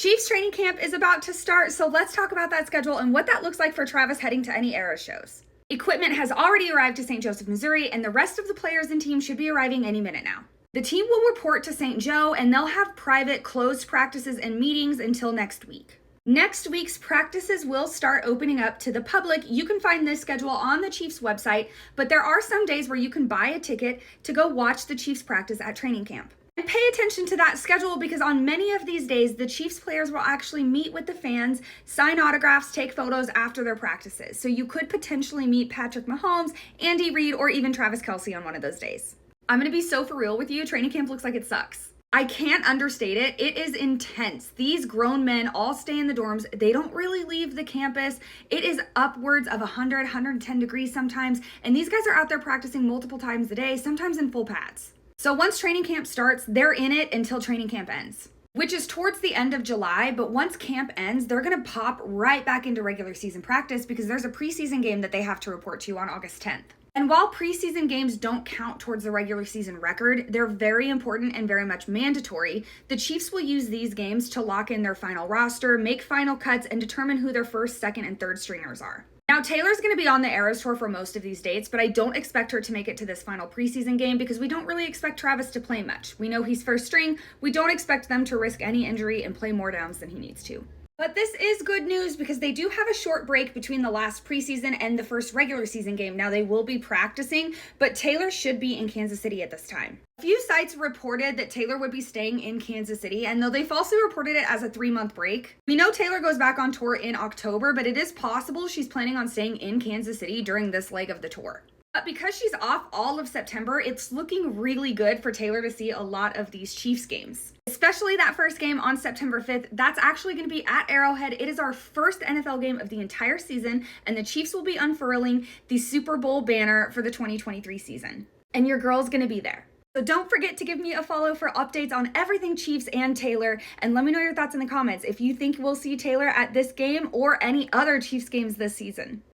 Chiefs training camp is about to start, so let's talk about that schedule and what that looks like for Travis heading to any Era shows. Equipment has already arrived to St. Joseph, Missouri, and the rest of the players and team should be arriving any minute now. The team will report to St. Joe, and they'll have private, closed practices and meetings until next week. Next week's practices will start opening up to the public. You can find this schedule on the Chiefs website, but there are some days where you can buy a ticket to go watch the Chiefs practice at training camp. And pay attention to that schedule because on many of these days, the Chiefs players will actually meet with the fans, sign autographs, take photos after their practices. So you could potentially meet Patrick Mahomes, Andy Reid, or even Travis Kelce on one of those days. I'm going to be so for real with you. Training camp looks like it sucks. I can't understate it. It is intense. These grown men all stay in the dorms. They don't really leave the campus. It is upwards of 100, 110 degrees sometimes. And these guys are out there practicing multiple times a day, sometimes in full pads. So once training camp starts, they're in it until training camp ends, which is towards the end of July. But once camp ends, they're going to pop right back into regular season practice because there's a preseason game that they have to report to on August 10th. And while preseason games don't count towards the regular season record, they're very important and very much mandatory. The Chiefs will use these games to lock in their final roster, make final cuts, and determine who their first, second, and third stringers are. Now, Taylor's going to be on the Eras Tour for most of these dates, but I don't expect her to make it to this final preseason game because we don't really expect Travis to play much. We know he's first string. We don't expect them to risk any injury and play more downs than he needs to. But this is good news because they do have a short break between the last preseason and the first regular season game. Now, they will be practicing, but Taylor should be in Kansas City at this time. A few sites reported that Taylor would be staying in Kansas City, and though they falsely reported it as a 3-month break, we know Taylor goes back on tour in October, but it is possible she's planning on staying in Kansas City during this leg of the tour. But because she's off all of September, it's looking really good for Taylor to see a lot of these Chiefs games. Especially that first game on September 5th. That's actually going to be at Arrowhead. It is our first NFL game of the entire season, and the Chiefs will be unfurling the Super Bowl banner for the 2023 season. And your girl's going to be there. So don't forget to give me a follow for updates on everything Chiefs and Taylor, and let me know your thoughts in the comments if you think we'll see Taylor at this game or any other Chiefs games this season.